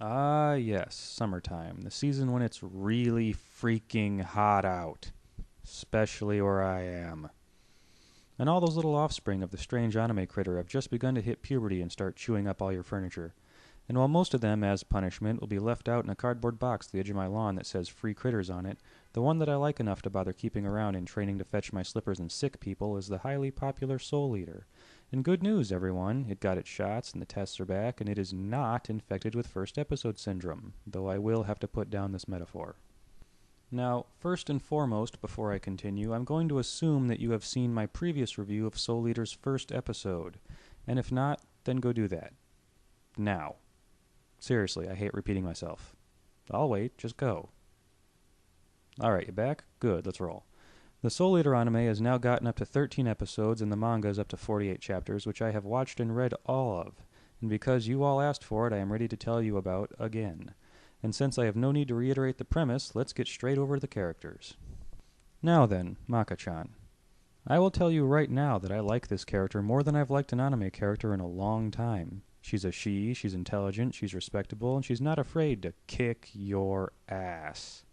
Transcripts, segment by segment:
Ah, yes, summertime, the season when it's really freaking hot out, especially where I am. And all those little offspring of the strange anime critter have just begun to hit puberty and start chewing up all your furniture. And while most of them, as punishment, will be left out in a cardboard box at the edge of my lawn that says free critters on it, the one that I like enough to bother keeping around in training to fetch my slippers and sick people is the highly popular Soul Eater. And good news, everyone, it got its shots and the tests are back, and it is not infected with first episode syndrome, though I will have to put down this metaphor. Now, first and foremost, before I continue, I'm going to assume that you have seen my previous review of Soul Eater's first episode, and if not, then go do that. Now. Seriously, I hate repeating myself. I'll wait, just go. Alright, you back? Good, let's roll. The Soul Eater anime has now gotten up to 13 episodes, and the manga is up to 48 chapters, which I have watched and read all of. And because you all asked for it, I am ready to tell you about again. And since I have no need to reiterate the premise, let's get straight over to the characters. Now then, Maka-chan. I will tell you right now that I like this character more than I've liked an anime character in a long time. She's a she, she's intelligent, she's respectable, and she's not afraid to kick your ass.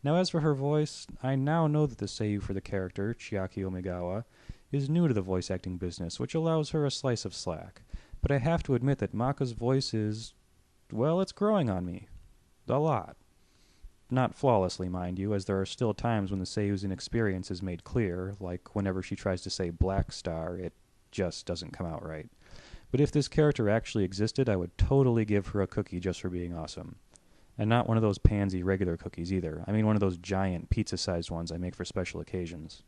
Now as for her voice, I now know that the seiyuu for the character, Chiaki Omigawa, is new to the voice acting business, which allows her a slice of slack. But I have to admit that Maka's voice is, well, it's growing on me. A lot. Not flawlessly, mind you, as there are still times when the seiyu's inexperience is made clear, like whenever she tries to say Black Star, it just doesn't come out right. But if this character actually existed, I would totally give her a cookie just for being awesome. And not one of those pansy regular cookies either. I mean one of those giant pizza-sized ones I make for special occasions.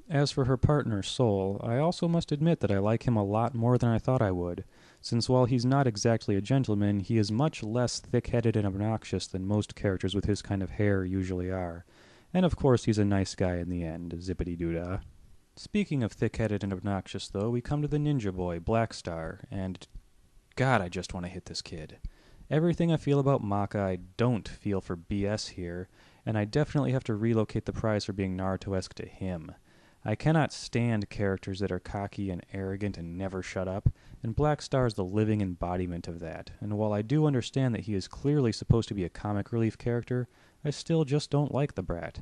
As for her partner, Soul, I also must admit that I like him a lot more than I thought I would, since while he's not exactly a gentleman, he is much less thick-headed and obnoxious than most characters with his kind of hair usually are. And of course he's a nice guy in the end, zippity-doo-dah. Speaking of thick-headed and obnoxious, though, we come to the ninja boy, Black Star, and God, I just want to hit this kid. Everything I feel about Maka, I don't feel for BS here, and I definitely have to relocate the prize for being Naruto-esque to him. I cannot stand characters that are cocky and arrogant and never shut up, and Black Star is the living embodiment of that, and while I do understand that he is clearly supposed to be a comic relief character, I still just don't like the brat.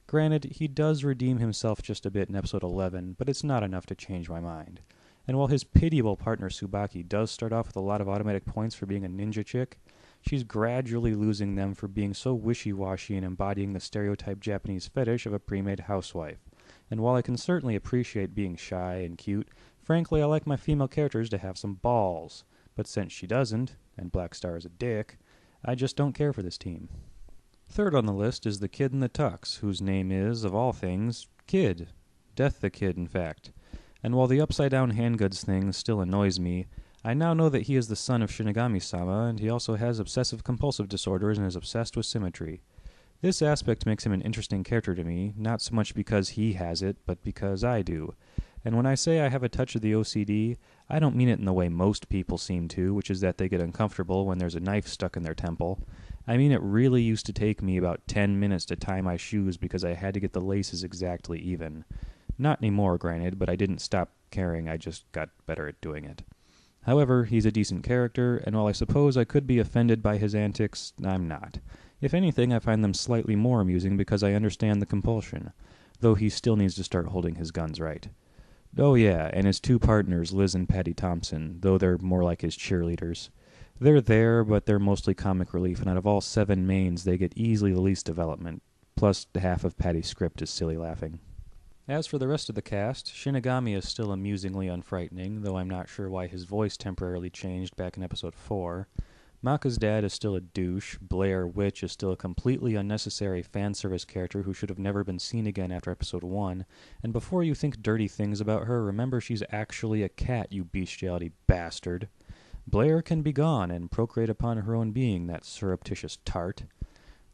Granted, he does redeem himself just a bit in episode 11, but it's not enough to change my mind. And while his pitiable partner Tsubaki does start off with a lot of automatic points for being a ninja chick, she's gradually losing them for being so wishy-washy and embodying the stereotype Japanese fetish of a pre-made housewife. And while I can certainly appreciate being shy and cute, frankly I like my female characters to have some balls. But since she doesn't, and Black Star is a dick, I just don't care for this team. Third on the list is the kid in the tux, whose name is, of all things, Kid. Death the Kid, in fact. And while the upside-down handgoods thing still annoys me, I now know that he is the son of Shinigami-sama, and he also has obsessive-compulsive disorders and is obsessed with symmetry. This aspect makes him an interesting character to me, not so much because he has it, but because I do. And when I say I have a touch of the OCD, I don't mean it in the way most people seem to, which is that they get uncomfortable when there's a knife stuck in their temple. I mean it really used to take me about 10 minutes to tie my shoes because I had to get the laces exactly even. Not anymore, granted, but I didn't stop caring, I just got better at doing it. However, he's a decent character, and while I suppose I could be offended by his antics, I'm not. If anything, I find them slightly more amusing because I understand the compulsion, though he still needs to start holding his guns right. Oh yeah, and his two partners, Liz and Patty Thompson, though they're more like his cheerleaders. They're there, but they're mostly comic relief, and out of all 7 mains, they get easily the least development, plus half of Patty's script is silly laughing. As for the rest of the cast, Shinigami is still amusingly unfrightening, though I'm not sure why his voice temporarily changed back in episode 4. Maka's dad is still a douche, Blair Witch is still a completely unnecessary fan service character who should have never been seen again after episode 1, and before you think dirty things about her, remember she's actually a cat, you bestiality bastard. Blair can be gone and procreate upon her own being, that surreptitious tart.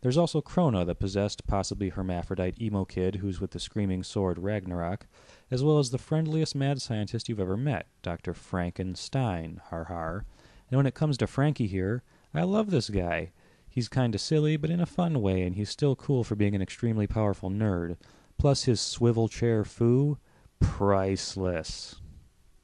There's also Krona, the possessed, possibly hermaphrodite emo kid who's with the screaming sword Ragnarok, as well as the friendliest mad scientist you've ever met, Dr. Frankenstein, har har. And when it comes to Frankie here, I love this guy. He's kinda silly, but in a fun way, and he's still cool for being an extremely powerful nerd. Plus his swivel chair foo, priceless.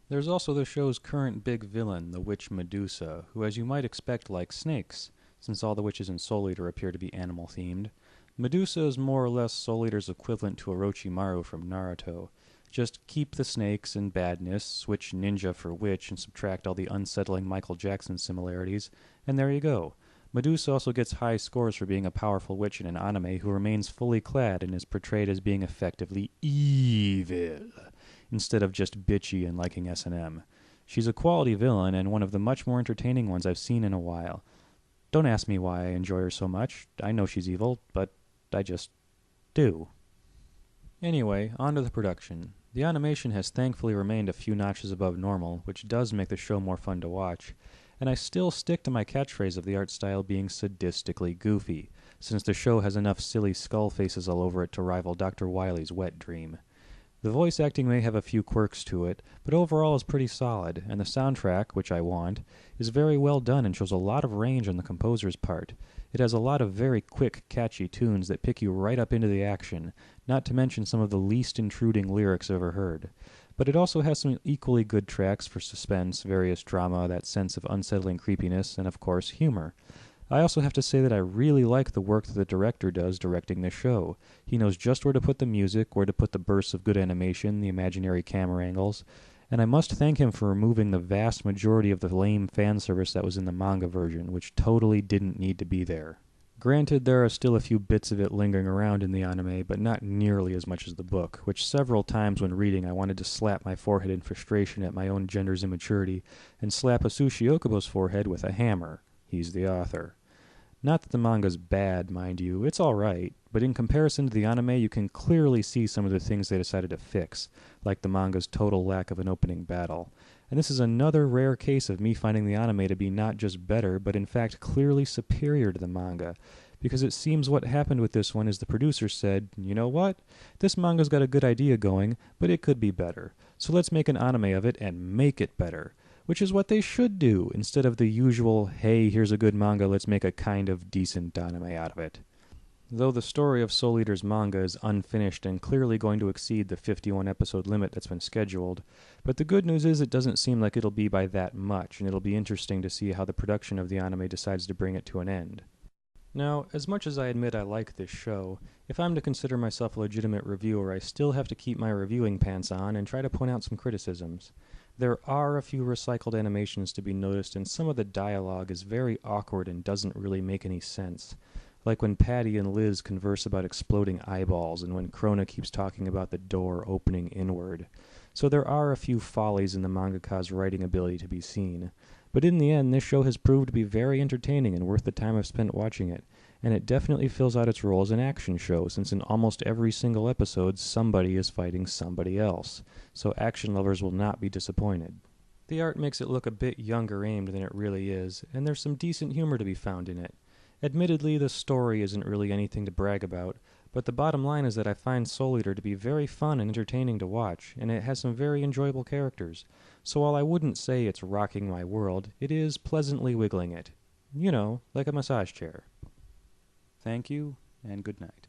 There's also the show's current big villain, the witch Medusa, who as you might expect likes snakes, since all the witches in Soul Eater appear to be animal-themed. Medusa is more or less Soul Eater's equivalent to Orochimaru from Naruto. Just keep the snakes and badness, switch ninja for witch, and subtract all the unsettling Michael Jackson similarities, and there you go. Medusa also gets high scores for being a powerful witch in an anime who remains fully clad and is portrayed as being effectively evil, instead of just bitchy and liking S&M. She's a quality villain and one of the much more entertaining ones I've seen in a while. Don't ask me why I enjoy her so much. I know she's evil, but I just do. Anyway, on to the production. The animation has thankfully remained a few notches above normal, which does make the show more fun to watch, and I still stick to my catchphrase of the art style being sadistically goofy, since the show has enough silly skull faces all over it to rival Dr. Wily's wet dream. The voice acting may have a few quirks to it, but overall is pretty solid, and the soundtrack, which I want, is very well done and shows a lot of range on the composer's part. It has a lot of very quick, catchy tunes that pick you right up into the action, not to mention some of the least intruding lyrics I've ever heard. But it also has some equally good tracks for suspense, various drama, that sense of unsettling creepiness, and of course, humor. I also have to say that I really like the work that the director does directing this show. He knows just where to put the music, where to put the bursts of good animation, the imaginary camera angles, and I must thank him for removing the vast majority of the lame fan service that was in the manga version, which totally didn't need to be there. Granted, there are still a few bits of it lingering around in the anime, but not nearly as much as the book, which several times when reading I wanted to slap my forehead in frustration at my own gender's immaturity, and slap Asushi Okubo's forehead with a hammer. He's the author. Not that the manga's bad, mind you, it's alright, but in comparison to the anime you can clearly see some of the things they decided to fix, like the manga's total lack of an opening battle. And this is another rare case of me finding the anime to be not just better, but in fact clearly superior to the manga, because it seems what happened with this one is the producer said, you know what, this manga's got a good idea going, but it could be better, so let's make an anime of it and make it better. Which is what they should do, instead of the usual, hey, here's a good manga, let's make a kind of decent anime out of it. Though the story of Soul Eater's manga is unfinished and clearly going to exceed the 51-episode limit that's been scheduled, but the good news is it doesn't seem like it'll be by that much, and it'll be interesting to see how the production of the anime decides to bring it to an end. Now, as much as I admit I like this show, if I'm to consider myself a legitimate reviewer, I still have to keep my reviewing pants on and try to point out some criticisms. There are a few recycled animations to be noticed, and some of the dialogue is very awkward and doesn't really make any sense. Like when Patty and Liz converse about exploding eyeballs, and when Krona keeps talking about the door opening inward. So there are a few follies in the mangaka's writing ability to be seen. But in the end, this show has proved to be very entertaining and worth the time I've spent watching it, and it definitely fills out its role as an action show, since in almost every single episode, somebody is fighting somebody else, so action lovers will not be disappointed. The art makes it look a bit younger aimed than it really is, and there's some decent humor to be found in it. Admittedly, the story isn't really anything to brag about, but the bottom line is that I find Soul Eater to be very fun and entertaining to watch, and it has some very enjoyable characters. So while I wouldn't say it's rocking my world, it is pleasantly wiggling it. You know, like a massage chair. Thank you, and good night.